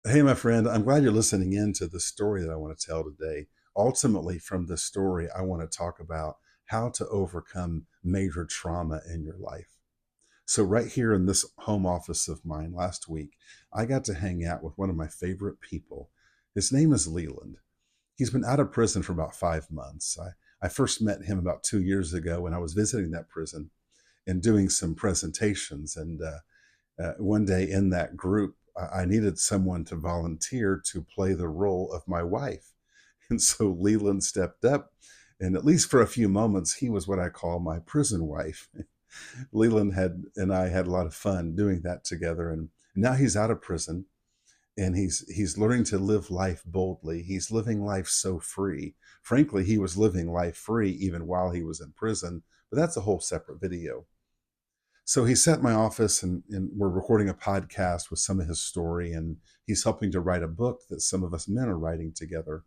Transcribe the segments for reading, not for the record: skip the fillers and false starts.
Hey, my friend, I'm glad you're listening in to the story that I want to tell today. Ultimately, from this story, I want to talk about how to overcome major trauma in your life. So, right here in this home office of mine last week, I got to hang out with one of my favorite people. His name is Leland. He's been out of prison for about 5 months. I first met him about 2 years ago when I was visiting that prison and doing some presentations. And one day in that group, I needed someone to volunteer to play the role of my wife. And so Leland stepped up, and at least for a few moments, he was what I call my prison wife. Leland had and I had a lot of fun doing that together, and now he's out of prison and he's learning to live life boldly. He's living life so free. Frankly, he was living life free even while he was in prison, but that's a whole separate video. So he sat in my office and we're recording a podcast with some of his story, and he's helping to write a book that some of us men are writing together.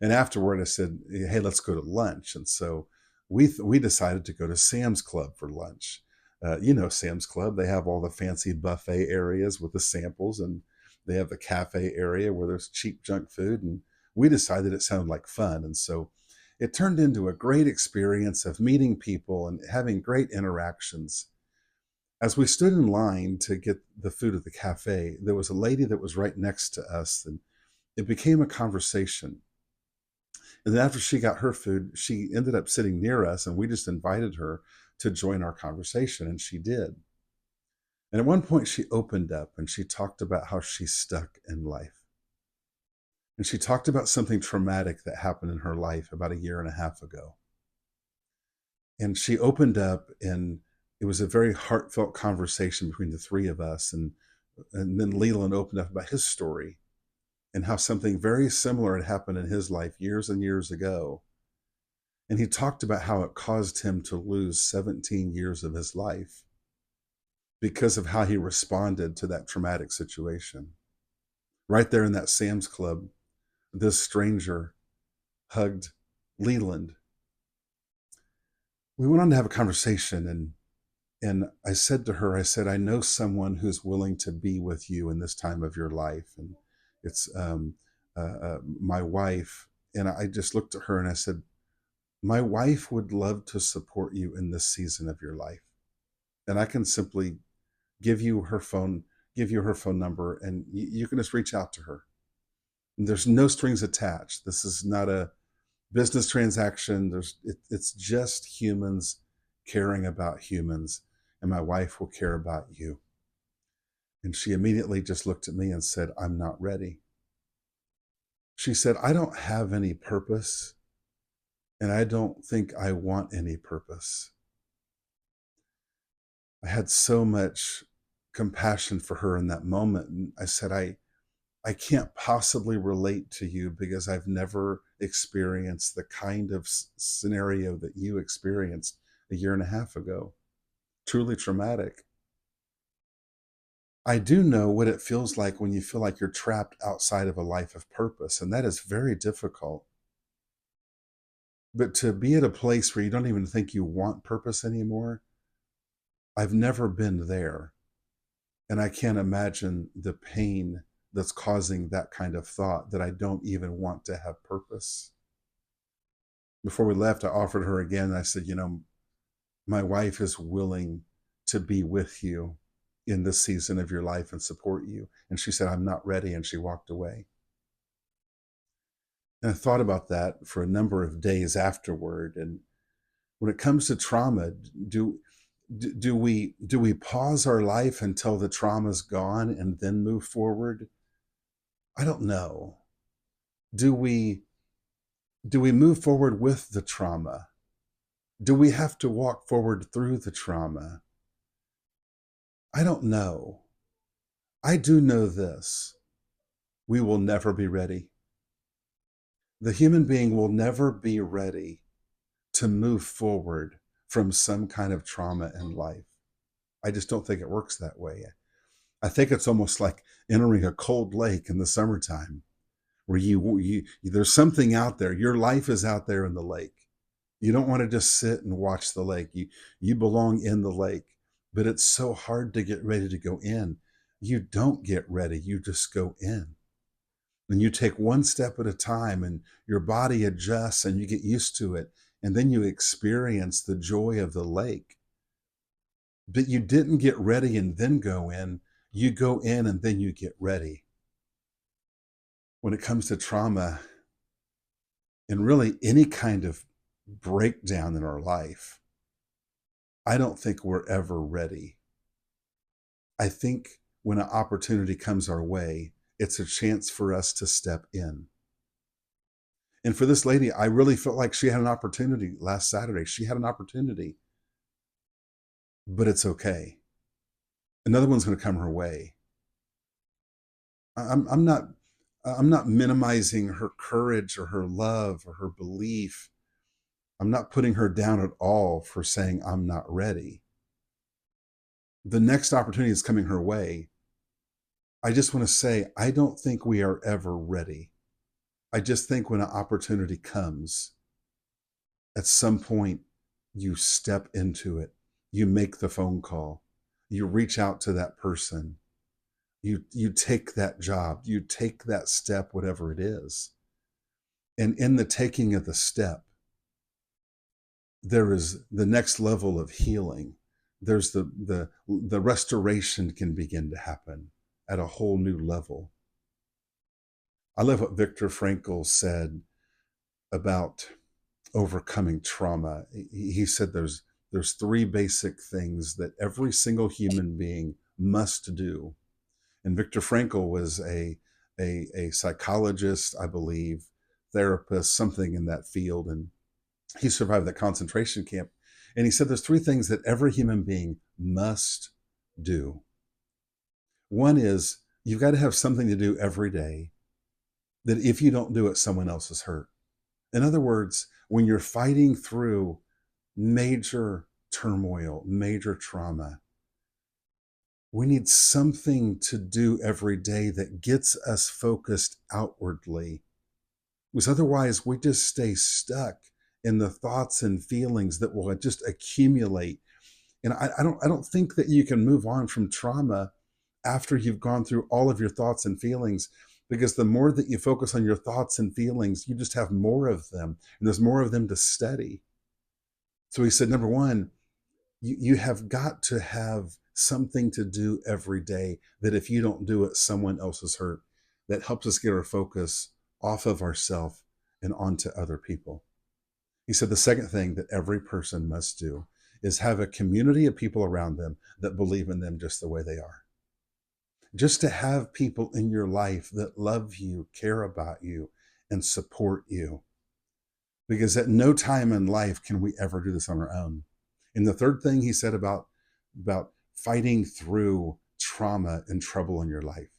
And afterward, I said, "Hey, let's go to lunch." And so we decided to go to Sam's Club for lunch. Sam's Club, they have all the fancy buffet areas with the samples, and they have the cafe area where there's cheap junk food. And we decided it sounded like fun. And so it turned into a great experience of meeting people and having great interactions. As we stood in line to get the food at the cafe, there was a lady that was right next to us, and it became a conversation. And then after she got her food, she ended up sitting near us, and we just invited her to join our conversation, and she did. And at one point, she opened up and she talked about how she's stuck in life. And she talked about something traumatic that happened in her life about a year and a half ago. And she opened up, and it was a very heartfelt conversation between the three of us. And then Leland opened up about his story and how something very similar had happened in his life years and years ago. And he talked about how it caused him to lose 17 years of his life because of how he responded to that traumatic situation. Right there in that Sam's Club, this stranger hugged Leland. We went on to have a conversation, and I said to her, I said, I know someone who's willing to be with you in this time of your life. And it's my wife. And I just looked at her and I said, my wife would love to support you in this season of your life. And I can simply give you her phone, give you her phone number, and you can just reach out to her. And there's no strings attached. This is not a business transaction. It's just humans caring about humans, and my wife will care about you. And she immediately just looked at me and said, I'm not ready. She said, I don't have any purpose, and I don't think I want any purpose. I had so much compassion for her in that moment. And I said, I can't possibly relate to you because I've never experienced the kind of scenario that you experienced a year and a half ago. Truly traumatic. I do know what it feels like when you feel like you're trapped outside of a life of purpose, and that is very difficult. But to be at a place where you don't even think you want purpose anymore, I've never been there. And I can't imagine the pain that's causing that kind of thought that I don't even want to have purpose. Before we left, I offered her again. I said, my wife is willing to be with you in this season of your life and support you. And she said, I'm not ready. And she walked away. And I thought about that for a number of days afterward. And when it comes to trauma, do we pause our life until the trauma's gone and then move forward? I don't know. Do we do we move forward with the trauma? Do we have to walk forward through the trauma? I don't know. I do know this. We will never be ready. The human being will never be ready to move forward from some kind of trauma in life. I just don't think it works that way. I think it's almost like entering a cold lake in the summertime where you there's something out there. Your life is out there in the lake. You don't want to just sit and watch the lake. You belong in the lake, but it's so hard to get ready to go in. you don't get ready. You just go in. And you take one step at a time, and your body adjusts and you get used to it. And then you experience the joy of the lake. But you didn't get ready and then go in. You go in and then you get ready. When it comes to trauma and really any kind of breakdown in our life, I don't think we're ever ready. I think when an opportunity comes our way, it's a chance for us to step in. And for this lady, I really felt like she had an opportunity last Saturday. She had an opportunity, but it's okay. Another one's going to come her way. I'm not minimizing her courage or her love or her belief. I'm not putting her down at all for saying I'm not ready. The next opportunity is coming her way. I just want to say, I don't think we are ever ready. I just think when an opportunity comes, at some point, you step into it. You make the phone call. You reach out to that person. You take that job. You take that step, whatever it is. And in the taking of the step, there is the next level of healing. There's the restoration can begin to happen at a whole new level. I love what Viktor Frankl said about overcoming trauma. He said there's three basic things that every single human being must do. And Viktor Frankl was a psychologist, I believe, therapist, something in that field, and he survived that concentration camp. And he said there's three things that every human being must do. One is you've got to have something to do every day that if you don't do it, someone else is hurt. In other words, when you're fighting through major turmoil, major trauma, we need something to do every day that gets us focused outwardly. Because otherwise, we just stay stuck in the thoughts and feelings that will just accumulate. And I don't think that you can move on from trauma after you've gone through all of your thoughts and feelings, because the more that you focus on your thoughts and feelings, you just have more of them, and there's more of them to study. So he said, number one, you have got to have something to do every day that if you don't do it, someone else is hurt. That helps us get our focus off of ourselves and onto other people. He said the second thing that every person must do is have a community of people around them that believe in them just the way they are. Just to have people in your life that love you, care about you, and support you. Because at no time in life can we ever do this on our own. And the third thing he said about fighting through trauma and trouble in your life,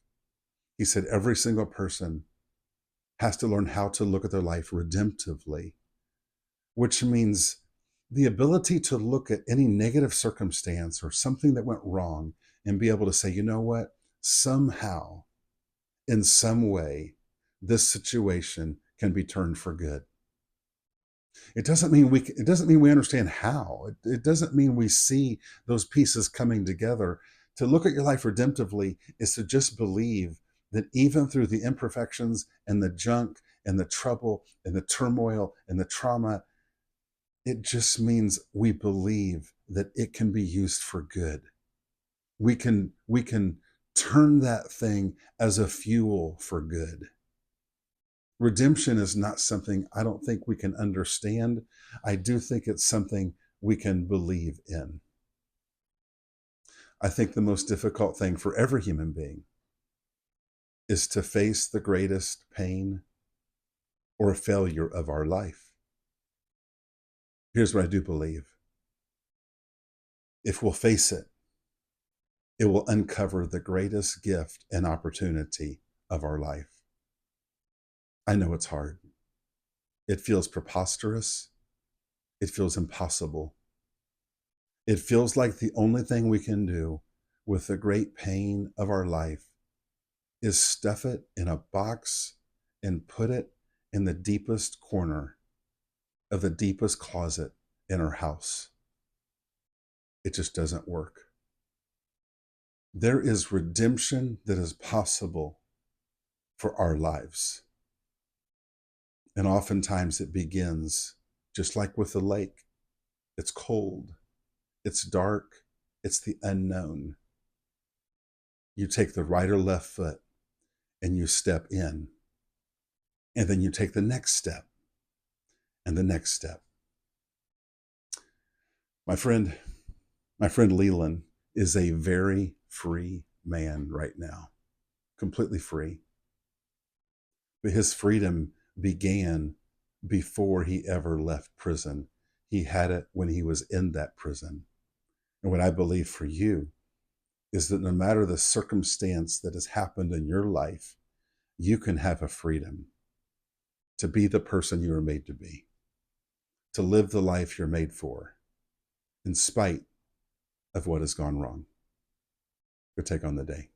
he said every single person has to learn how to look at their life redemptively, which means the ability to look at any negative circumstance or something that went wrong and be able to say, you know what, somehow, in some way, this situation can be turned for good. It doesn't mean we understand how. It doesn't mean we see those pieces coming together. To look at your life redemptively is to just believe that even through the imperfections and the junk and the trouble and the turmoil and the trauma, it just means we believe that it can be used for good. We can turn that thing as a fuel for good. Redemption is not something I don't think we can understand. I do think it's something we can believe in. I think the most difficult thing for every human being is to face the greatest pain or failure of our life. Here's what I do believe. If we'll face it, it will uncover the greatest gift and opportunity of our life. I know it's hard. It feels preposterous. It feels impossible. It feels like the only thing we can do with the great pain of our life is stuff it in a box and put it in the deepest corner of the deepest closet in our house. It just doesn't work. There is redemption that is possible for our lives. And oftentimes it begins just like with the lake. It's cold, it's dark, it's the unknown. You take the right or left foot and you step in. And then you take the next step and the next step. My friend, Leland is a very free man right now, completely free. But his freedom began before he ever left prison. He had it when he was in that prison. And what I believe for you is that no matter the circumstance that has happened in your life, you can have a freedom to be the person you were made to be, to live the life you're made for, in spite of what has gone wrong. Go take on the day.